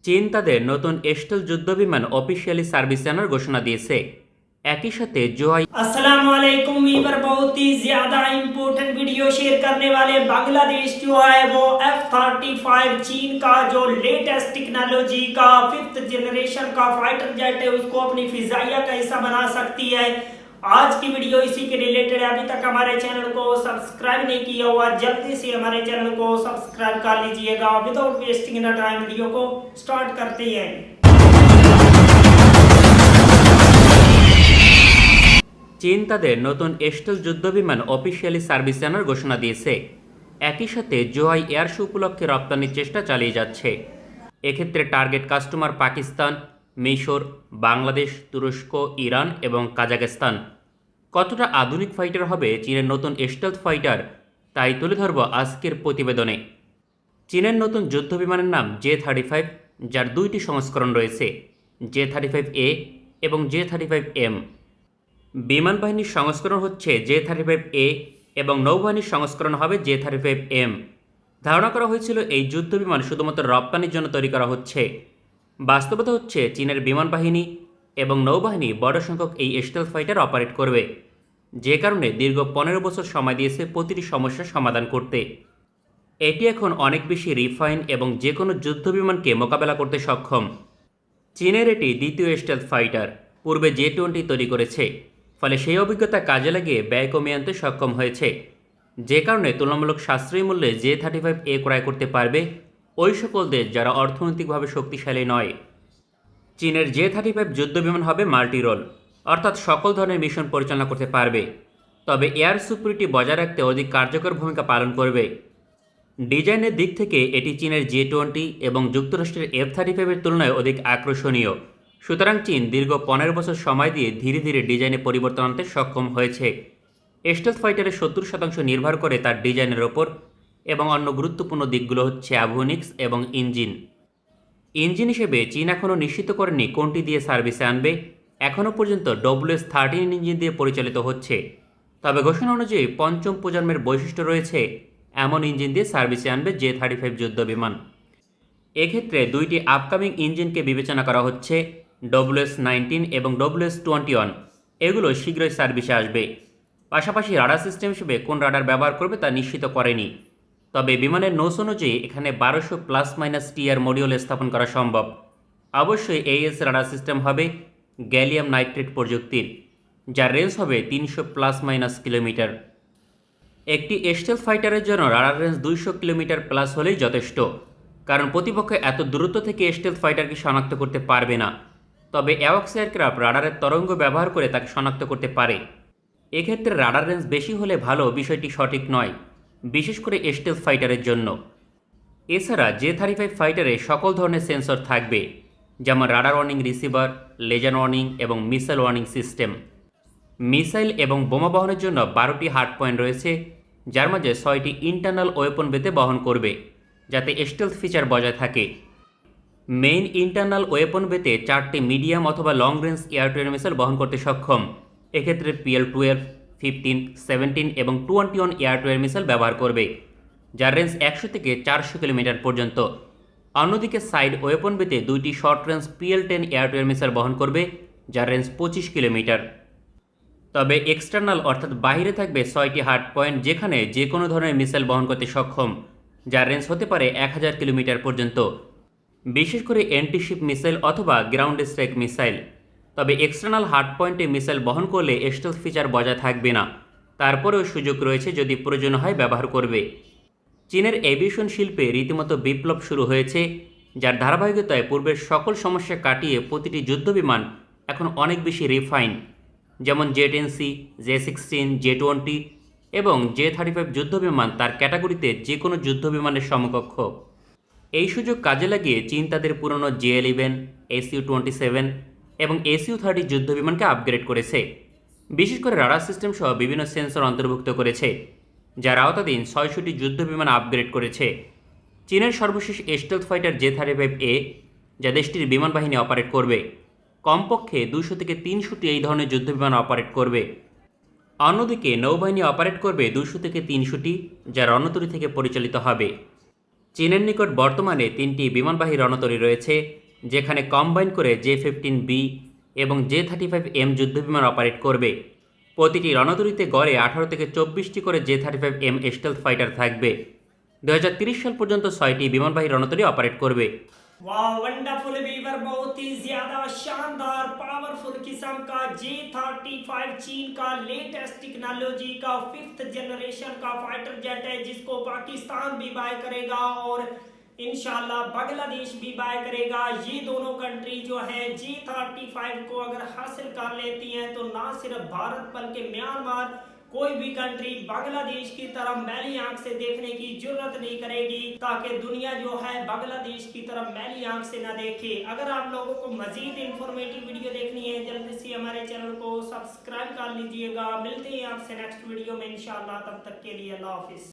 চীন তাদের নতুন স্টেলথ যুদ্ধবিমান অফিসিয়ালি सार्विस জানার घोषणा দিয়েছে। একই সাথে জোহাই अस्सलाम वालेकुम वीवर बहुत ही ज्यादा इम्पोर्टेंट वीडियो शेयर करने वाले बांग्लादेश जो है वो F-35 चीन का जो लेटेस्ट टेक्नोलॉजी का 5th जनरेशन का फाइटर जेट है उसको अपनी फिजाइया का हिस्सा बना सकती है। आज की वीडियो इसी के रिलेटेड है। अभी तक हमारे चैनल को सब्सक्राइब नहीं किया हुआ जल्दी से हमारे चैनल को सब्सक्राइब कर लीजिएगा। Without wasting the time video को स्टार्ट करते हैं। চীন তাদের নতুন স্টেলথ যুদ্ধবিমান অফিসিয়ালি সার্ভিস জানার ঘোষণা দিয়েছে। একই সাথে জোহাই এয়ার শো উপলক্ষে রপ্তানির চেষ্টা চালিয়ে যাচ্ছে। এক্ষেত্রে টার্গেট কাস্টমার পাকিস্তান, মিশর, বাংলাদেশ, তুরস্ক, ইরান এবং কাজাখস্তান। কতটা আধুনিক ফাইটার হবে চীনের নতুন স্টেলথ ফাইটার, তাই তুলে ধরব আজকের প্রতিবেদনে। চীনের নতুন যুদ্ধবিমানের নাম J-35, যার দুইটি সংস্করণ রয়েছে, J-35A এবং J-35M। বিমান বাহিনীর সংস্করণ হচ্ছে J-35A এবং নৌবাহিনীর সংস্করণ হবে J-35M। ধারণা করা হয়েছিল এই যুদ্ধবিমান শুধুমাত্র রপ্তানির জন্য তৈরি করা হচ্ছে। বাস্তবতা হচ্ছে চীনের বিমান বাহিনী এবং নৌবাহিনী বড় সংখ্যক এই স্টেলথ ফাইটার অপারেট করবে, যে কারণে দীর্ঘ 15 বছর সময় দিয়েছে প্রতিটি সমস্যার সমাধান করতে। এটি এখন অনেক বেশি রিফাইন এবং যে কোনো যুদ্ধবিমানকে মোকাবেলা করতে সক্ষম। চীনের এটি দ্বিতীয় স্টেলথ ফাইটার, পূর্বে J-20 তৈরি করেছে, ফলে সেই অভিজ্ঞতা কাজে লাগিয়ে ব্যয় কমিয়ে আনতে সক্ষম হয়েছে, যে কারণে তুলনামূলক সাশ্রয়ী মূল্যে J-35A ক্রয় করতে পারবে ওই সকল দেশ যারা অর্থনৈতিকভাবে শক্তিশালী নয়। চীনের J-35 যুদ্ধবিমান হবে মাল্টি রোল, অর্থাৎ সকল ধরনের মিশন পরিচালনা করতে পারবে, তবে এয়ার সিকিউরিটি বজায় রাখতে অধিক কার্যকর ভূমিকা পালন করবে। ডিজাইনের দিক থেকে এটি চীনের J-20 এবং যুক্তরাষ্ট্রের F-35 এর তুলনায় অধিক আকর্ষণীয়। সুতরাং চীন দীর্ঘ 15 বছর সময় দিয়ে ধীরে ধীরে ডিজাইনে পরিবর্তন আনতে সক্ষম হয়েছে। স্টেলথ ফাইটারের 70% নির্ভর করে তার ডিজাইনের ওপর, এবং অন্য গুরুত্বপূর্ণ দিকগুলো হচ্ছে অ্যাভিওনিক্স এবং ইঞ্জিন। ইঞ্জিন হিসেবে চীন এখনও নিশ্চিত করেনি কোনটি দিয়ে সার্ভিসে আনবে। এখনও পর্যন্ত WS-13 ইঞ্জিন দিয়ে পরিচালিত হচ্ছে, তবে ঘোষণা অনুযায়ী পঞ্চম প্রজন্মের বৈশিষ্ট্য রয়েছে এমন ইঞ্জিন দিয়ে সার্ভিসে আনবে J-35 যুদ্ধবিমান। এক্ষেত্রে দুইটি আপকামিং ইঞ্জিনকে বিবেচনা করা হচ্ছে, WS-19 এবং WS-21। এগুলো শীঘ্রই সার্ভিসে আসবে। পাশাপাশি রাডার সিস্টেম হিসেবে কোন রাডার ব্যবহার করবে তা নিশ্চিত করেনি, তবে বিমানের নৌস অনুযায়ী এখানে 1200 ± TR মডিউল স্থাপন করা সম্ভব। অবশ্যই AES রাডার সিস্টেম হবে গ্যালিয়াম নাইট্রেট প্রযুক্তির, যার রেঞ্জ হবে 300 ± কিলোমিটার। একটি স্টেলথ ফাইটারের জন্য রাডার রেঞ্জ 200 কিলোমিটার প্লাস হলেই যথেষ্ট, কারণ প্রতিপক্ষ এত দূরত্ব থেকে স্টেলথ ফাইটারকে শনাক্ত করতে পারবে না। তবে অ্যাওয়াক্স এয়ারক্রাফট রাডারের তরঙ্গ ব্যবহার করে তাকে শনাক্ত করতে পারে। এক্ষেত্রে রাডার রেঞ্জ বেশি হলে ভালো, বিষয়টি সঠিক নয়, বিশেষ করে স্টেলথ ফাইটারের জন্য। এছাড়া J-35 ফাইটারে সকল ধরনের সেন্সর থাকবে, যেমন radar warning receiver, laser warning এবং মিসাইল ওয়ার্নিং সিস্টেম। মিসাইল এবং বোমা বহনের জন্য 12টি হার্ড পয়েন্ট রয়েছে, যার মাঝে 6টি ইন্টারনাল ওয়েপন বেতে বহন করবে, যাতে স্টেলথ ফিচার বজায় থাকে। মেইন ইন্টারনাল ওয়েপন বেতে 4টি মিডিয়াম অথবা long range air two air missile বহন করতে সক্ষম। এক্ষেত্রে PL-12, 15, 17 এবং 21 এয়ার টু এয়ার মিসাইল ব্যবহার করবে, যার রেঞ্জ 100 থেকে 400 কিলোমিটার পর্যন্ত। অন্যদিকে সাইড ওয়েপন বেতে 2টি short range PL-10 air two air missile বহন করবে, যার রেঞ্জ 25 কিলোমিটার। তবে এক্সটার্নাল অর্থাৎ বাইরে থাকবে 6টি হার্ড পয়েন্ট, যেখানে যে কোনো ধরনের মিসাইল বহন করতে সক্ষম, যার রেঞ্জ হতে পারে 1000 কিলোমিটার পর্যন্ত, বিশেষ করে অ্যান্টিশিপ মিসাইল অথবা গ্রাউন্ড স্ট্রাইক মিসাইল। তবে এক্সটার্নাল হার্ড পয়েন্টে মিসাইল বহন করলে স্টেলথ ফিচার বজায় থাকবে না, তারপরেও সুযোগ রয়েছে যদি প্রয়োজন হয় ব্যবহার করবে। চীনের এভিয়েশন শিল্পে রীতিমতো বিপ্লব শুরু হয়েছে, যার ধারাবাহিকতায় পূর্বের সকল সমস্যা কাটিয়ে প্রতিটি যুদ্ধবিমান এখন অনেক বেশি রিফাইন, যেমন J-10C, J-16, J-20 এবং J-35 যুদ্ধবিমান তার ক্যাটাগরিতে যে কোনো যুদ্ধবিমানের সমকক্ষ। এই সুযোগ কাজে লাগিয়ে চীন তাদের পুরনো J-11, Su-27 এবং Su-30 যুদ্ধবিমানকে আপগ্রেড করেছে, বিশেষ করে রাডার সিস্টেম সহ বিভিন্ন সেন্সর অন্তর্ভুক্ত করেছে, যার আওতাধীন 600টি যুদ্ধবিমান আপগ্রেড করেছে। চীনের সর্বশেষ স্টেলথ ফাইটার J-35A, যা দেশটির বিমান বাহিনী অপারেট করবে, কমপক্ষে 200 থেকে 300টি এই ধরনের যুদ্ধবিমান অপারেট করবে। অন্যদিকে নৌবাহিনী অপারেট করবে 200 থেকে 300টি, যা রণতরী থেকে পরিচালিত হবে। চীনের নিকট বর্তমানে 3টি বিমানবাহী রণতরী রয়েছে, যেখানে কম্বাইন করে J-15B এবং J-35M যুদ্ধবিমান অপারেট করবে। প্রতিটি রণতরীতে গড়ে 18 থেকে 24টি করে J-35M স্টেলথ ফাইটার থাকবে। 2030 সাল পর্যন্ত 6টি বিমানবাহী রণতরী অপারেট করবে। वाह वंडरफुल वीवर, बहुत ही ज्यादा शानदार पावरफुल किस्म का J-35 चीन का लेटेस्ट टेक्नोलॉजी का 5th जनरेशन का फाइटर जेट है, जिसको पाकिस्तान भी बाय करेगा और इंशाल्लाह बांग्लादेश भी बाय करेगा। ये दोनों कंट्री जो है J-35 को अगर हासिल कर लेती हैं तो ना सिर्फ भारत बल्कि म्यांमार, कोई भी कंट्री बांग्लादेश की तरफ मैली आंख से देखने की जरूरत नहीं करेगी, ताकि दुनिया जो है बांग्लादेश की तरफ मैली आंख से ना देखे। अगर आप लोगों को मजीद इंफॉर्मेटिव वीडियो देखनी है, जल्दी से हमारे चैनल को सब्सक्राइब कर लीजिएगा। मिलते हैं आपसे नेक्स्ट वीडियो में इंशाल्लाह, तब तक के लिए अल्लाह हाफिज।